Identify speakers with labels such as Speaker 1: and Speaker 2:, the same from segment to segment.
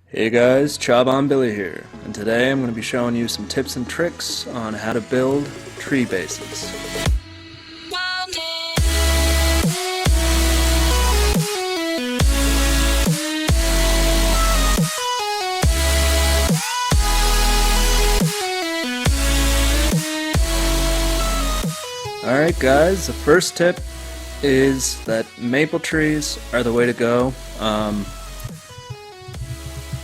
Speaker 1: Hey guys, Chaban Billy here, and today I'm going to be showing you some tips and tricks on how to build tree bases. Alright guys, the first tip is that maple trees are the way to go.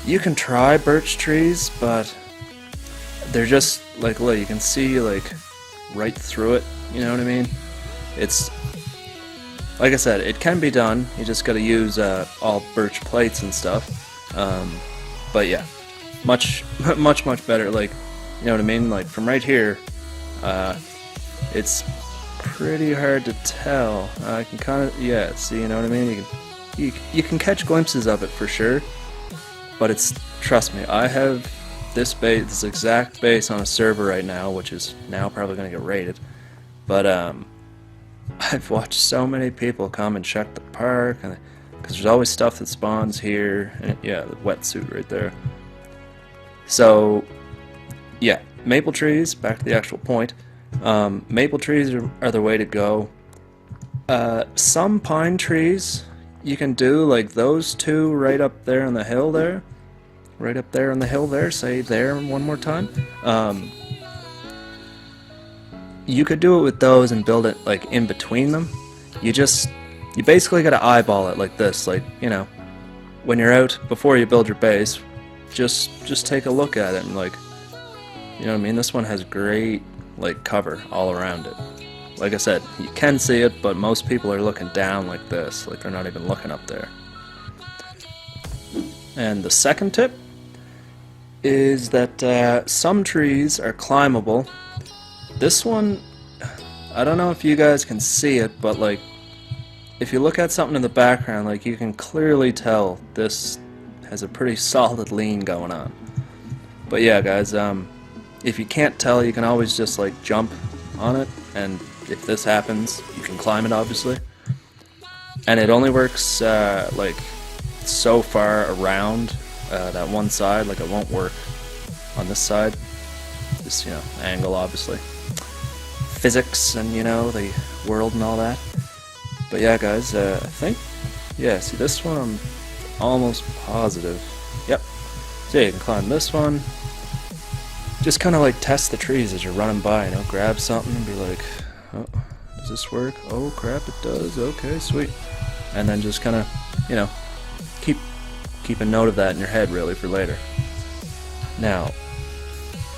Speaker 1: You can try birch trees, but they're just like, look, you can see like right through it, you know what I mean? It's, like I said, it can be done, you just gotta use all birch plates and stuff. But yeah, much better, like, you know what I mean? Like from right here, it's pretty hard to tell. I can kind of, yeah, see, you know what I mean? You can catch glimpses of it for sure. But it's, trust me, I have this base, this exact base on a server right now, which is now probably going to get raided. But I've watched so many people come and check the park, and because there's always stuff that spawns here, and yeah, the wetsuit right there. So yeah, maple trees. Back to the actual point. Maple trees are the way to go. Some pine trees you can do, like those two right up there on the hill there. Right up there on the hill there, say there one more time. You could do it with those and build it like in between them. You basically gotta eyeball it like this, like, you know, when you're out, before you build your base, just take a look at it and, like, you know what I mean? This one has great, like, cover all around it. Like I said, you can see it, but most people are looking down like this, like they're not even looking up there. And the second tip is that some trees are climbable. This one, I don't know if you guys can see it, but like, if you look at something in the background, like, you can clearly tell this has a pretty solid lean going on. But yeah guys, if you can't tell, you can always just like jump on it, and if this happens, you can climb it, obviously. And it only works like so far around that one side, like it won't work on this side. This, you know, angle, obviously. Physics and, you know, the world and all that. But yeah guys, I think, yeah, see this one, I'm almost positive. Yep. So yeah, you can climb this one. Just kind of like test the trees as you're running by, you know, grab something and be like, oh, does this work? Oh crap, it does. Okay, sweet. And then just kind of, you know, keep a note of that in your head, really, for later. Now,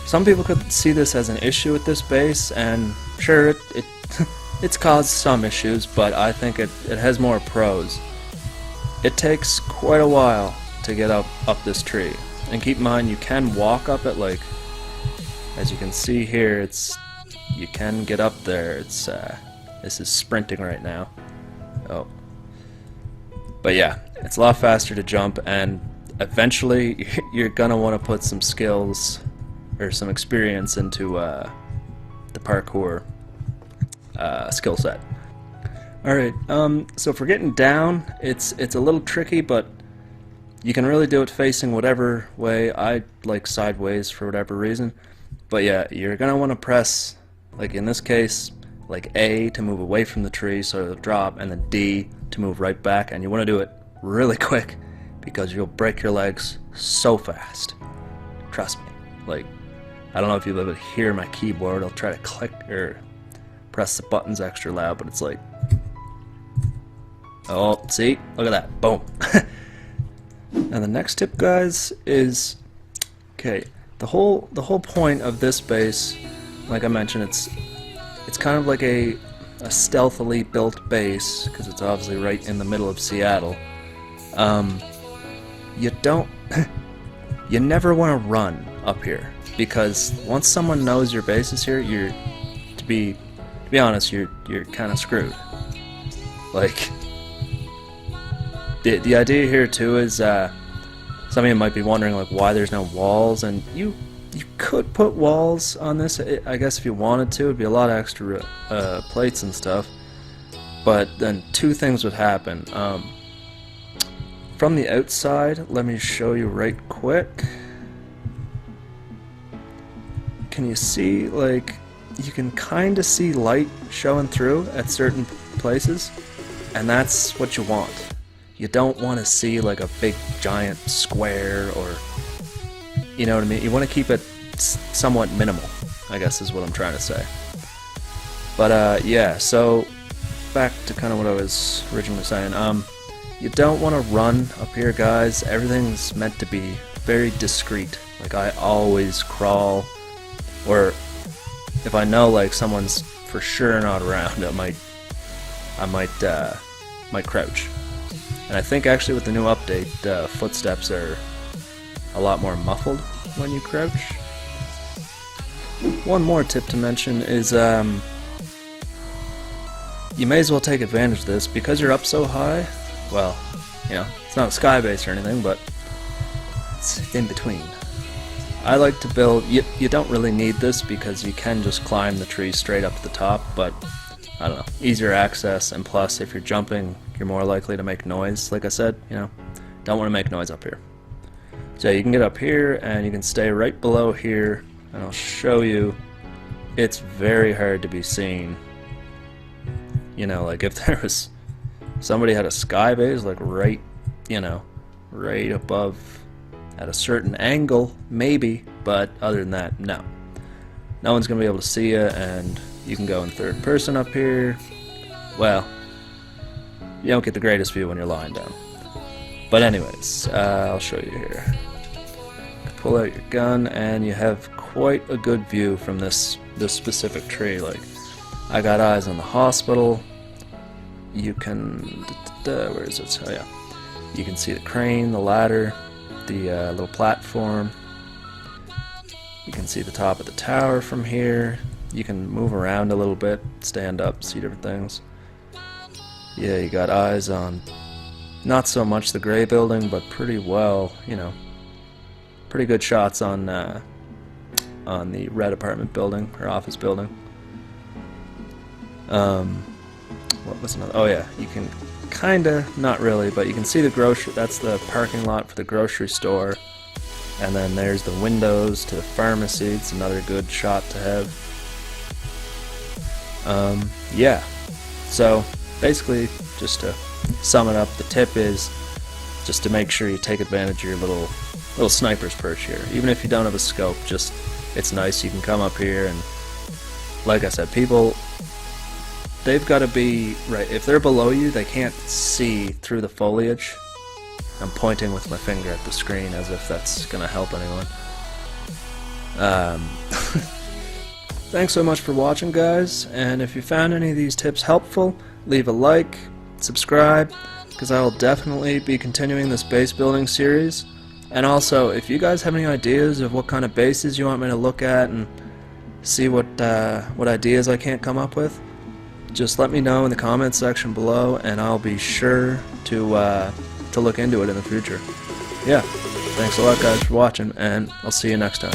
Speaker 1: some people could see this as an issue with this base, and sure, it's caused some issues, but I think it has more pros. It takes quite a while to get up this tree, and keep in mind you can walk up it, like, as you can see here, you can get up there. It's this is sprinting right now. Oh. But yeah, it's a lot faster to jump, and eventually you're gonna want to put some skills or some experience into the parkour skill set. Alright, so for getting down, it's a little tricky, but you can really do it facing whatever way. I like sideways for whatever reason. But yeah, you're gonna want to press, like in this case, like A to move away from the tree so it'll drop, and then D to move right back, and you want to do it really quick because you'll break your legs so fast. Trust me. Like, I don't know if you'll be able to hear my keyboard. I'll try to click or press the buttons extra loud, but it's like, oh, see? Look at that. Boom. And the next tip, guys, is, okay, the whole point of this base, like I mentioned, it's kind of like a stealthily built base, because it's obviously right in the middle of Seattle. You never want to run up here, because once someone knows your base is here, to be honest, you're kind of screwed. Like, the idea here too is, some of you might be wondering, like, why there's no walls, and you could put walls on this, I guess, if you wanted to. It'd be a lot of extra plates and stuff, but then two things would happen. from the outside, let me show you right quick. Can you see, like, you can kind of see light showing through at certain places, and that's what you want. You don't want to see like a big giant square, or, you know what I mean? You want to keep it somewhat minimal, I guess is what I'm trying to say. But yeah, so back to kind of what I was originally saying. You don't want to run up here, guys. Everything's meant to be very discreet. Like, I always crawl, or if I know like someone's for sure not around, I might crouch. And I think actually with the new update, footsteps are a lot more muffled when you crouch. One more tip to mention is you may as well take advantage of this because you're up so high. Well, you know, it's not a sky base or anything, but it's in between. I like to build, you don't really need this because you can just climb the tree straight up to the top, but I don't know, easier access, and plus if you're jumping, you're more likely to make noise, like I said, you know, don't want to make noise up here. So you can get up here and you can stay right below here, and I'll show you, it's very hard to be seen. You know, like if there was, somebody had a sky base like right, you know, right above at a certain angle, maybe, but other than that, no. No one's going to be able to see you, and you can go in third person up here. Well, you don't get the greatest view when you're lying down. But anyways, I'll show you here. Pull out your gun, and you have quite a good view from this specific tree. Like, I got eyes on the hospital. You can, where is it? Oh yeah, you can see the crane, the ladder, the little platform. You can see the top of the tower from here. You can move around a little bit, stand up, see different things. Yeah, you got eyes on not so much the gray building, but pretty well, you know, pretty good shots on the red apartment building or office building. What was another? Oh yeah, you can kinda, not really, but you can see the grocery, that's the parking lot for the grocery store. And then there's the windows to the pharmacy. It's another good shot to have. Yeah, so basically, just to sum it up, the tip is just to make sure you take advantage of your little sniper's perch here. Even if you don't have a scope, just, it's nice, you can come up here, and like I said, people, they've got to be, right, if they're below you, they can't see through the foliage. I'm pointing with my finger at the screen as if that's going to help anyone. Thanks so much for watching, guys, and if you found any of these tips helpful, leave a like, subscribe, because I will definitely be continuing this base building series. And also, if you guys have any ideas of what kind of bases you want me to look at and see what ideas I can't come up with, just let me know in the comments section below, and I'll be sure to look into it in the future. Yeah, thanks a lot, guys, for watching, and I'll see you next time.